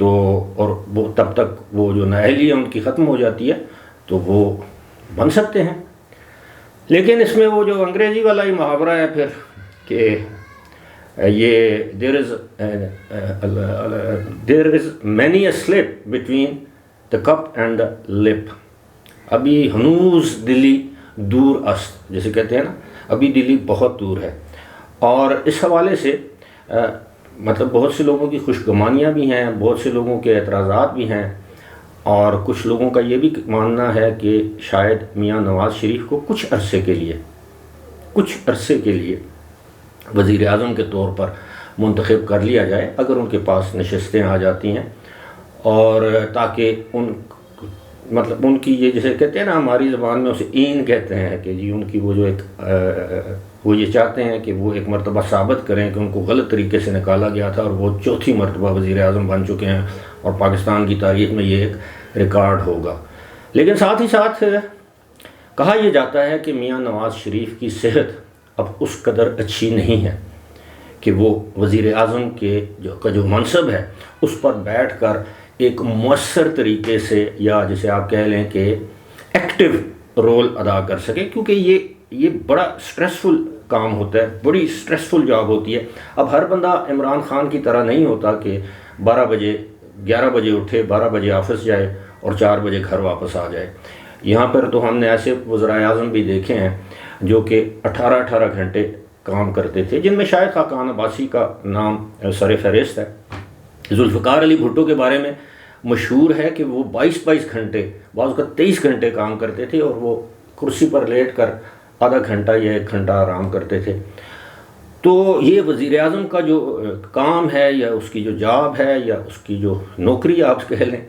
تو اور وہ تب تک وہ جو نااہلی ہے ان کی ختم ہو جاتی ہے تو وہ بن سکتے ہیں. لیکن اس میں وہ جو انگریزی والا ہی محاورہ ہے پھر کہ یہ there is many a slip between the cup and the lip. ابھی ہنوز دلی دور است، جسے کہتے ہیں نا، ابھی دلی بہت دور ہے. اور اس حوالے سے مطلب بہت سے لوگوں کی خوشگمانیاں بھی ہیں، بہت سے لوگوں کے اعتراضات بھی ہیں، اور کچھ لوگوں کا یہ بھی ماننا ہے کہ شاید میاں نواز شریف کو کچھ عرصے کے لیے وزیر اعظم کے طور پر منتخب کر لیا جائے اگر ان کے پاس نشستیں آ جاتی ہیں، اور تاکہ ان کی یہ جسے کہتے ہیں نا ہماری زبان میں اسے این کہتے ہیں کہ جی ان کی وہ جو ایک وہ یہ چاہتے ہیں کہ وہ ایک مرتبہ ثابت کریں کہ ان کو غلط طریقے سے نکالا گیا تھا اور وہ چوتھی مرتبہ وزیر اعظم بن چکے ہیں اور پاکستان کی تاریخ میں یہ ایک ریکارڈ ہوگا. لیکن ساتھ ہی ساتھ کہا یہ جاتا ہے کہ میاں نواز شریف کی صحت اب اس قدر اچھی نہیں ہے کہ وہ وزیر اعظم کا جو منصب ہے اس پر بیٹھ کر ایک مؤثر طریقے سے، یا جسے آپ کہہ لیں کہ ایکٹیو رول ادا کر سکے، کیونکہ یہ بڑا سٹریسفل کام ہوتا ہے، بڑی سٹریسفل جاب ہوتی ہے. اب ہر بندہ عمران خان کی طرح نہیں ہوتا کہ 11 بجے اٹھے، 12 بجے آفس جائے اور 4 بجے گھر واپس آ جائے. یہاں پر تو ہم نے ایسے وزرائے اعظم بھی دیکھے ہیں جو کہ 18 گھنٹے کام کرتے تھے، جن میں شاید خاقان عباسی کا نام سر فہرست ہے. ذوالفقار علی بھٹو کے بارے میں مشہور ہے کہ وہ 22 گھنٹے، بعض کا 23 گھنٹے کام کرتے تھے اور وہ کرسی پر لیٹ کر آدھا گھنٹہ یا 1 گھنٹہ آرام کرتے تھے. تو یہ وزیر اعظم کا جو کام ہے یا اس کی جو جاب ہے یا اس کی جو نوکری آپ کہہ لیں،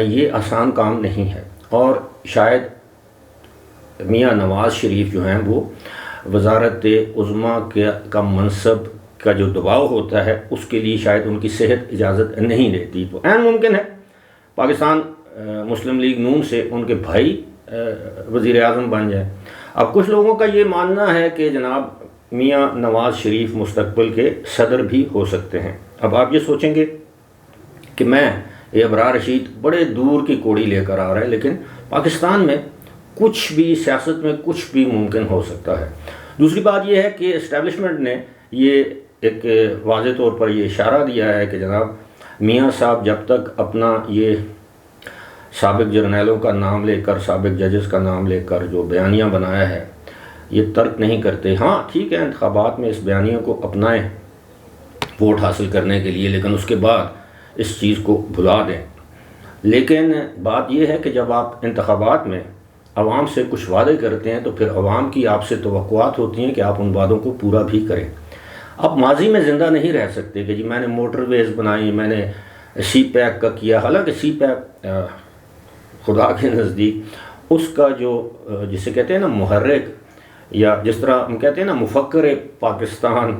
یہ آسان کام نہیں ہے. اور شاید میاں نواز شریف جو ہیں وہ وزارت عظمیٰ کا منصب کا جو دباؤ ہوتا ہے اس کے لیے شاید ان کی صحت اجازت نہیں دیتی. تو عین ممکن ہے پاکستان مسلم لیگ نون سے ان کے بھائی وزیر اعظم بن جائیں. اب کچھ لوگوں کا یہ ماننا ہے کہ جناب میاں نواز شریف مستقبل کے صدر بھی ہو سکتے ہیں. اب آپ یہ سوچیں گے کہ یہ ابرار رشید بڑے دور کی کوڑی لے کر آ رہا ہے، لیکن پاکستان میں کچھ بھی، سیاست میں کچھ بھی ممکن ہو سکتا ہے. دوسری بات یہ ہے کہ اسٹیبلشمنٹ نے یہ ایک واضح طور پر یہ اشارہ دیا ہے کہ جناب میاں صاحب جب تک اپنا یہ سابق جرنیلوں کا نام لے کر، سابق ججز کا نام لے کر جو بیانیہ بنایا ہے یہ ترک نہیں کرتے. ہاں ٹھیک ہے، انتخابات میں اس بیانیہ کو اپنائیں ووٹ حاصل کرنے کے لیے، لیکن اس کے بعد اس چیز کو بھلا دیں. لیکن بات یہ ہے کہ جب آپ انتخابات میں عوام سے کچھ وعدے کرتے ہیں تو پھر عوام کی آپ سے توقعات ہوتی ہیں کہ آپ ان وعدوں کو پورا بھی کریں. آپ ماضی میں زندہ نہیں رہ سکتے کہ جی میں نے موٹر ویز بنائی، میں نے سی پیک کا کیا. حالانکہ سی پیک خدا کے نزدیک اس کا جو جسے کہتے ہیں نا محرک، یا جس طرح ہم کہتے ہیں نا مفکر پاکستان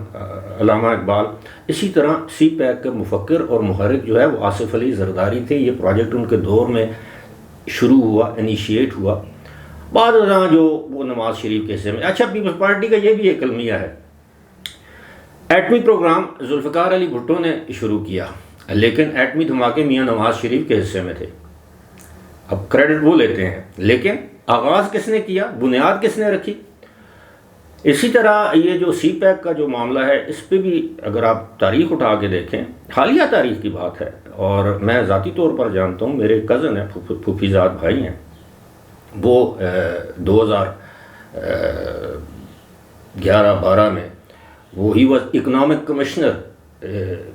علامہ اقبال، اسی طرح سی پیک کے مفکر اور محرک جو ہے وہ آصف علی زرداری تھے. یہ پروجیکٹ ان کے دور میں شروع ہوا، انیشیٹ ہوا. بعد ازاں جو وہ نواز شریف کے حصے میں. اچھا، پیپلز پارٹی کا یہ بھی ایک المیہ ہے. ایٹمی پروگرام ذوالفقار علی بھٹو نے شروع کیا، لیکن ایٹمی دھماکے میاں نواز شریف کے حصے میں تھے. اب کریڈٹ وہ لیتے ہیں، لیکن آغاز کس نے کیا، بنیاد کس نے رکھی. اسی طرح یہ جو سی پیک کا جو معاملہ ہے اس پہ بھی اگر آپ تاریخ اٹھا کے دیکھیں، حالیہ تاریخ کی بات ہے، اور میں ذاتی طور پر جانتا ہوں، میرے کزن ہیں، پھوپھی زاد بھائی ہیں، وہ 2011-12 میں وہ ہی واز اکنامک کمشنر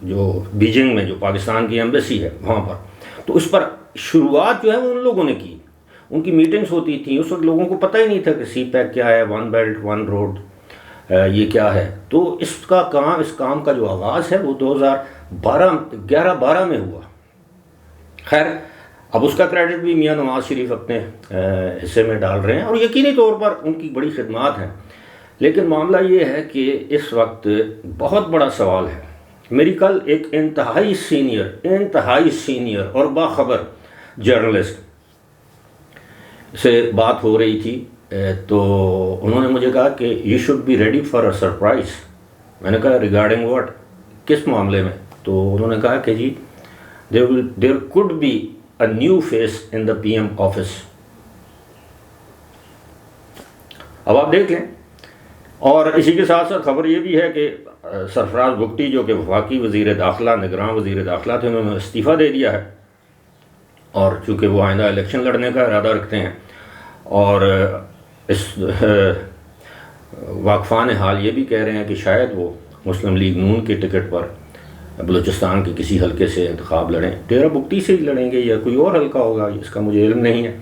جو بیجنگ میں جو پاکستان کی ایمبیسی ہے وہاں پر. تو اس پر شروعات جو ہے وہ ان لوگوں نے کی. ان کی میٹنگز ہوتی تھیں، اس وقت لوگوں کو پتہ ہی نہیں تھا کہ سی پیک کیا ہے، 1 بیلٹ 1 روڈ یہ کیا ہے. تو اس کام کا جو آغاز ہے وہ 2011-12 میں ہوا. خیر، اب اس کا کریڈٹ بھی میاں نواز شریف اپنے حصے میں ڈال رہے ہیں، اور یقینی طور پر ان کی بڑی خدمات ہیں. لیکن معاملہ یہ ہے کہ اس وقت بہت بڑا سوال ہے. میری کل ایک انتہائی سینئر اور باخبر جرنلسٹ سے بات ہو رہی تھی، تو انہوں نے مجھے کہا کہ you should be ready for a surprise. میں نے کہا ریگارڈنگ واٹ، کس معاملے میں؟ تو انہوں نے کہا کہ جی there could be a new face in the PM office. اب آپ دیکھ لیں. اور اسی کے ساتھ ساتھ خبر یہ بھی ہے کہ سرفراز بگٹی جو کہ وفاقی وزیر داخلہ نگراں وزیر داخلہ تھے، انہوں نے استعفیٰ دے دیا ہے، اور چونکہ وہ آئندہ الیکشن لڑنے کا ارادہ رکھتے ہیں، اور اس واقفان حال یہ بھی کہہ رہے ہیں کہ شاید وہ مسلم لیگ نون کے ٹکٹ پر بلوچستان کے کسی حلقے سے انتخاب لڑیں. ڈیرہ بگٹی سے ہی لڑیں گے یا کوئی اور حلقہ ہوگا، اس کا مجھے علم نہیں ہے.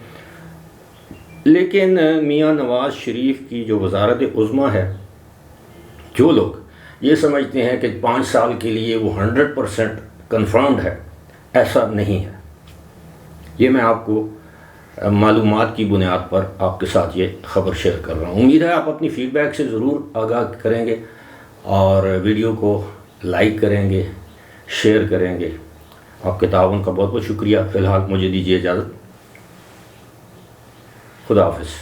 لیکن میاں نواز شریف کی جو وزارت عظمیٰ ہے، جو لوگ یہ سمجھتے ہیں کہ 5 سال کے لیے وہ 100% کنفرمڈ ہے، ایسا نہیں ہے. یہ میں آپ کو معلومات کی بنیاد پر آپ کے ساتھ یہ خبر شیئر کر رہا ہوں. امید ہے آپ اپنی فیڈ بیک سے ضرور آگاہ کریں گے اور ویڈیو کو لائک کریں گے، شیئر کریں گے. آپ کے تعاون کا بہت بہت شکریہ. فی الحال مجھے دیجیے اجازت. خدا حافظ.